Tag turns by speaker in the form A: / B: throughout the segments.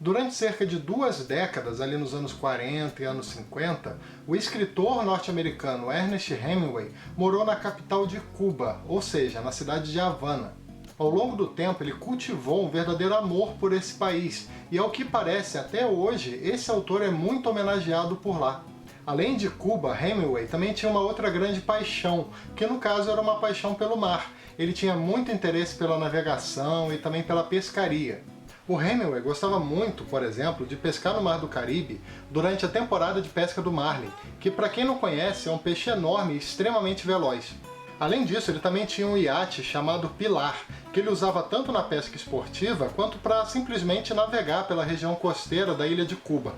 A: Durante cerca de 2 décadas, ali nos anos 40 e anos 50, o escritor norte-americano Ernest Hemingway morou na capital de Cuba, ou seja, na cidade de Havana. Ao longo do tempo, ele cultivou um verdadeiro amor por esse país, e ao que parece, até hoje, esse autor é muito homenageado por lá. Além de Cuba, Hemingway também tinha uma outra grande paixão, que no caso era uma paixão pelo mar. Ele tinha muito interesse pela navegação e também pela pescaria. O Hemingway gostava muito, por exemplo, de pescar no Mar do Caribe durante a temporada de pesca do marlin, que para quem não conhece é um peixe enorme e extremamente veloz. Além disso, ele também tinha um iate chamado Pilar, que ele usava tanto na pesca esportiva quanto para simplesmente navegar pela região costeira da ilha de Cuba.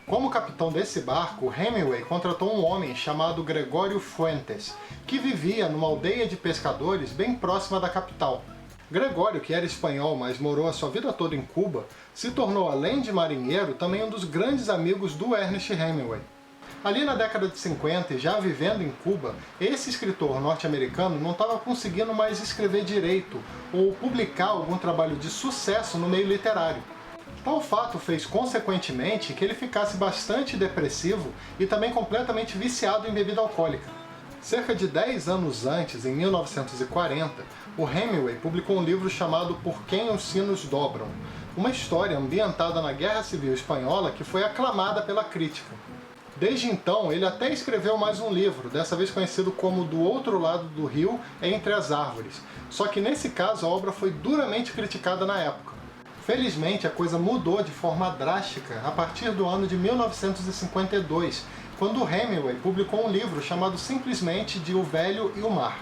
A: Como capitão desse barco, Hemingway contratou um homem chamado Gregório Fuentes, que vivia numa aldeia de pescadores bem próxima da capital. Gregório, que era espanhol, mas morou a sua vida toda em Cuba, se tornou, além de marinheiro, também um dos grandes amigos do Ernest Hemingway. Ali na década de 50, e já vivendo em Cuba, esse escritor norte-americano não estava conseguindo mais escrever direito ou publicar algum trabalho de sucesso no meio literário. Tal fato fez, consequentemente, que ele ficasse bastante depressivo e também completamente viciado em bebida alcoólica. Cerca de 10 anos antes, em 1940, o Hemingway publicou um livro chamado Por Quem os Sinos Dobram, uma história ambientada na Guerra Civil Espanhola que foi aclamada pela crítica. Desde então, ele até escreveu mais um livro, dessa vez conhecido como Do Outro Lado do Rio, Entre as Árvores, só que nesse caso a obra foi duramente criticada na época. Felizmente, a coisa mudou de forma drástica a partir do ano de 1952, quando Hemingway publicou um livro chamado simplesmente de O Velho e o Mar.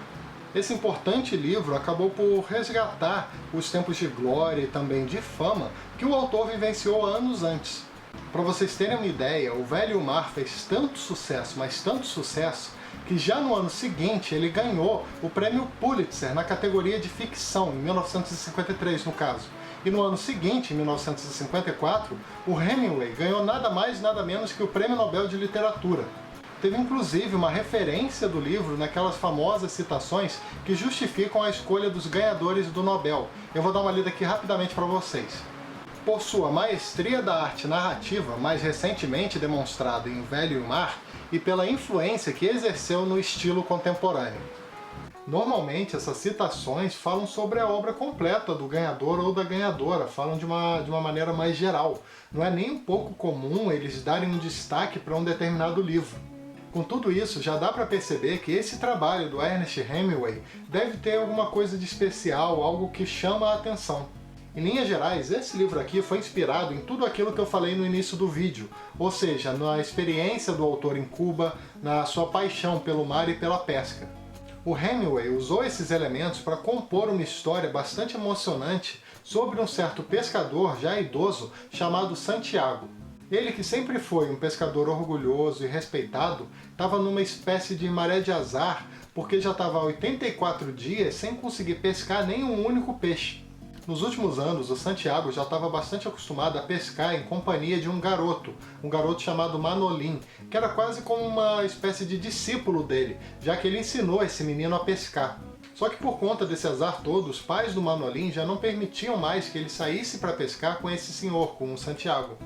A: Esse importante livro acabou por resgatar os tempos de glória e também de fama que o autor vivenciou anos antes. Para vocês terem uma ideia, O Velho e o Mar fez tanto sucesso, mas tanto sucesso, que já no ano seguinte ele ganhou o prêmio Pulitzer na categoria de ficção, em 1953 no caso. E no ano seguinte, em 1954, o Hemingway ganhou nada mais nada menos que o Prêmio Nobel de Literatura. Teve inclusive uma referência do livro naquelas famosas citações que justificam a escolha dos ganhadores do Nobel. Eu vou dar uma lida aqui rapidamente para vocês. Por sua maestria da arte narrativa, mais recentemente demonstrada em O Velho e o Mar, e pela influência que exerceu no estilo contemporâneo. Normalmente essas citações falam sobre a obra completa do ganhador ou da ganhadora, falam de uma maneira mais geral. Não é nem um pouco comum eles darem um destaque para um determinado livro. Com tudo isso, já dá para perceber que esse trabalho do Ernest Hemingway deve ter alguma coisa de especial, algo que chama a atenção. Em linhas gerais, esse livro aqui foi inspirado em tudo aquilo que eu falei no início do vídeo, ou seja, na experiência do autor em Cuba, na sua paixão pelo mar e pela pesca. O Hemingway usou esses elementos para compor uma história bastante emocionante sobre um certo pescador já idoso chamado Santiago. Ele, que sempre foi um pescador orgulhoso e respeitado, estava numa espécie de maré de azar porque já estava há 84 dias sem conseguir pescar nenhum único peixe. Nos últimos anos, o Santiago já estava bastante acostumado a pescar em companhia de um garoto chamado Manolín, que era quase como uma espécie de discípulo dele, já que ele ensinou esse menino a pescar. Só que por conta desse azar todo, os pais do Manolín já não permitiam mais que ele saísse para pescar com esse senhor, com o Santiago.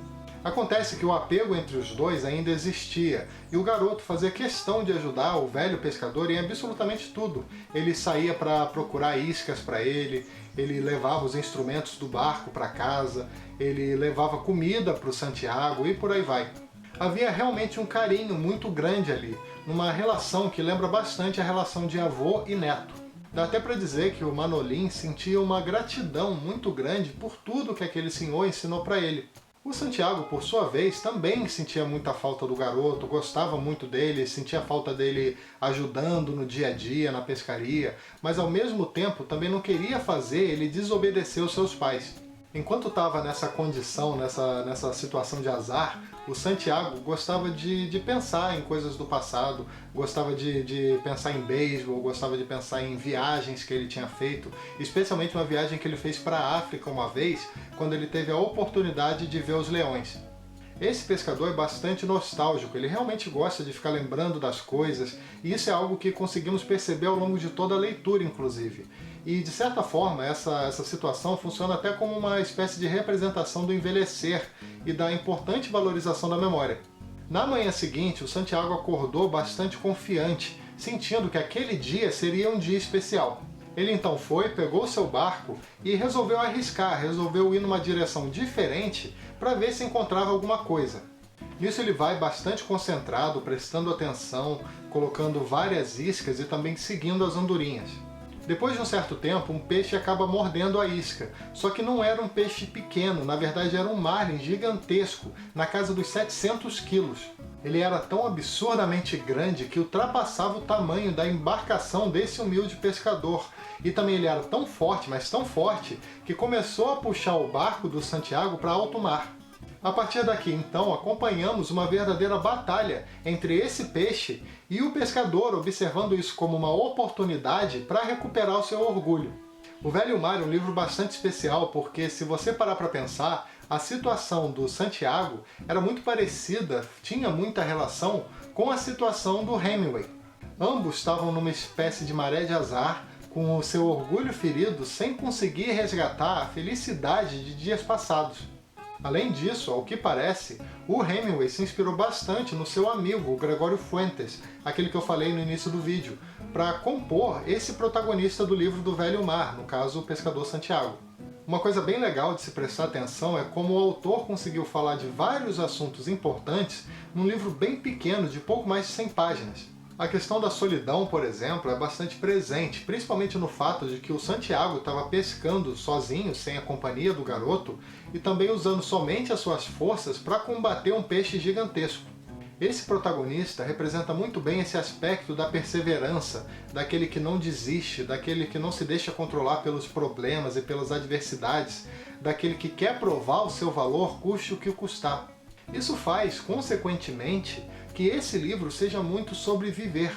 A: Acontece que o apego entre os dois ainda existia, e o garoto fazia questão de ajudar o velho pescador em absolutamente tudo. Ele saía para procurar iscas para ele levava os instrumentos do barco para casa, ele levava comida para o Santiago e por aí vai. Havia realmente um carinho muito grande ali, numa relação que lembra bastante a relação de avô e neto. Dá até para dizer que o Manolín sentia uma gratidão muito grande por tudo que aquele senhor ensinou para ele. O Santiago, por sua vez, também sentia muita falta do garoto, gostava muito dele, sentia falta dele ajudando no dia a dia, na pescaria, mas ao mesmo tempo também não queria fazer ele desobedecer os seus pais. Enquanto estava nessa condição, nessa situação de azar, o Santiago gostava de pensar em coisas do passado, gostava de pensar em beisebol, gostava de pensar em viagens que ele tinha feito, especialmente uma viagem que ele fez para a África uma vez, quando ele teve a oportunidade de ver os leões. Esse pescador é bastante nostálgico, ele realmente gosta de ficar lembrando das coisas, e isso é algo que conseguimos perceber ao longo de toda a leitura, inclusive. E, de certa forma, essa situação funciona até como uma espécie de representação do envelhecer e da importante valorização da memória. Na manhã seguinte, o Santiago acordou bastante confiante, sentindo que aquele dia seria um dia especial. Ele então foi, pegou seu barco e resolveu arriscar, resolveu ir numa direção diferente para ver se encontrava alguma coisa. Nisso ele vai bastante concentrado, prestando atenção, colocando várias iscas e também seguindo as andorinhas. Depois de um certo tempo, um peixe acaba mordendo a isca, só que não era um peixe pequeno, na verdade era um marlin gigantesco, na casa dos 700 quilos. Ele era tão absurdamente grande que ultrapassava o tamanho da embarcação desse humilde pescador. E também ele era tão forte, mas tão forte, que começou a puxar o barco do Santiago para alto mar. A partir daqui, então, acompanhamos uma verdadeira batalha entre esse peixe e o pescador, observando isso como uma oportunidade para recuperar o seu orgulho. O Velho Mar é um livro bastante especial porque, se você parar para pensar, a situação do Santiago era muito parecida, tinha muita relação com a situação do Hemingway. Ambos estavam numa espécie de maré de azar, com o seu orgulho ferido, sem conseguir resgatar a felicidade de dias passados. Além disso, ao que parece, o Hemingway se inspirou bastante no seu amigo, o Gregório Fuentes, aquele que eu falei no início do vídeo, para compor esse protagonista do livro do Velho Mar, no caso, o pescador Santiago. Uma coisa bem legal de se prestar atenção é como o autor conseguiu falar de vários assuntos importantes num livro bem pequeno, de pouco mais de 100 páginas. A questão da solidão, por exemplo, é bastante presente, principalmente no fato de que o Santiago estava pescando sozinho, sem a companhia do garoto, e também usando somente as suas forças para combater um peixe gigantesco. Esse protagonista representa muito bem esse aspecto da perseverança, daquele que não desiste, daquele que não se deixa controlar pelos problemas e pelas adversidades, daquele que quer provar o seu valor, custe o que custar. Isso faz, consequentemente, que esse livro seja muito sobre viver.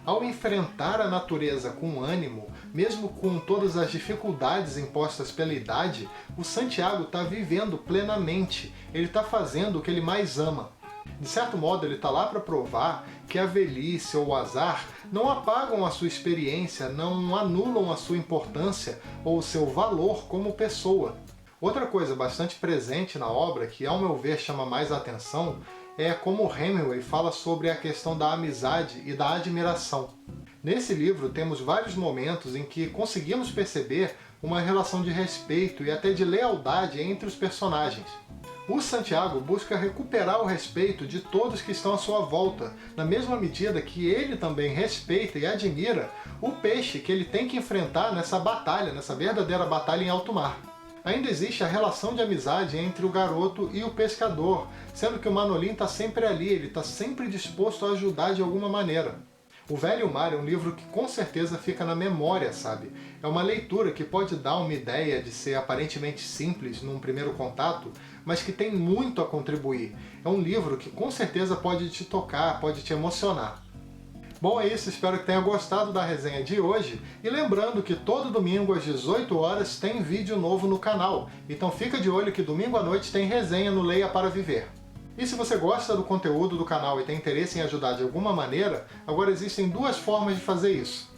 A: Ao enfrentar a natureza com ânimo, mesmo com todas as dificuldades impostas pela idade, o Santiago está vivendo plenamente, ele está fazendo o que ele mais ama. De certo modo, ele está lá para provar que a velhice ou o azar não apagam a sua experiência, não anulam a sua importância ou o seu valor como pessoa. Outra coisa bastante presente na obra, que ao meu ver chama mais a atenção, é como Hemingway fala sobre a questão da amizade e da admiração. Nesse livro temos vários momentos em que conseguimos perceber uma relação de respeito e até de lealdade entre os personagens. O Santiago busca recuperar o respeito de todos que estão à sua volta, na mesma medida que ele também respeita e admira o peixe que ele tem que enfrentar nessa batalha, nessa verdadeira batalha em alto mar. Ainda existe a relação de amizade entre o garoto e o pescador, sendo que o Manolin está sempre ali, ele está sempre disposto a ajudar de alguma maneira. O Velho Mar é um livro que com certeza fica na memória, sabe? É uma leitura que pode dar uma ideia de ser aparentemente simples num primeiro contato, mas que tem muito a contribuir. É um livro que com certeza pode te tocar, pode te emocionar. Bom, é isso, espero que tenha gostado da resenha de hoje, e lembrando que todo domingo às 18 horas tem vídeo novo no canal, então fica de olho que domingo à noite tem resenha no Leia para Viver. E se você gosta do conteúdo do canal e tem interesse em ajudar de alguma maneira, agora existem duas formas de fazer isso.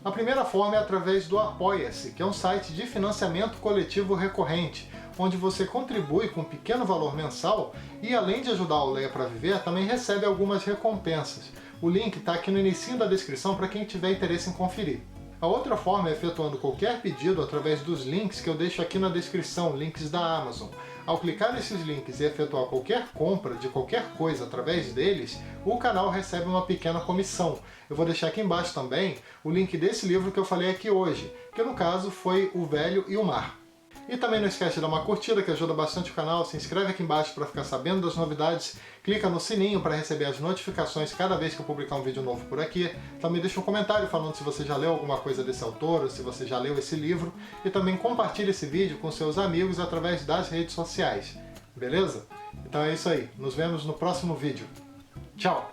A: A primeira forma é através do Apoia-se, que é um site de financiamento coletivo recorrente, onde você contribui com um pequeno valor mensal e, além de ajudar o Leia para Viver, também recebe algumas recompensas. O link está aqui no início da descrição para quem tiver interesse em conferir. A outra forma é efetuando qualquer pedido através dos links que eu deixo aqui na descrição, links da Amazon. Ao clicar nesses links e efetuar qualquer compra de qualquer coisa através deles, o canal recebe uma pequena comissão. Eu vou deixar aqui embaixo também o link desse livro que eu falei aqui hoje, que no caso foi O Velho e o Mar. E também não esquece de dar uma curtida, que ajuda bastante o canal, se inscreve aqui embaixo para ficar sabendo das novidades, clica no sininho para receber as notificações cada vez que eu publicar um vídeo novo por aqui, também deixa um comentário falando se você já leu alguma coisa desse autor, ou se você já leu esse livro, e também compartilhe esse vídeo com seus amigos através das redes sociais, beleza? Então é isso aí, nos vemos no próximo vídeo. Tchau!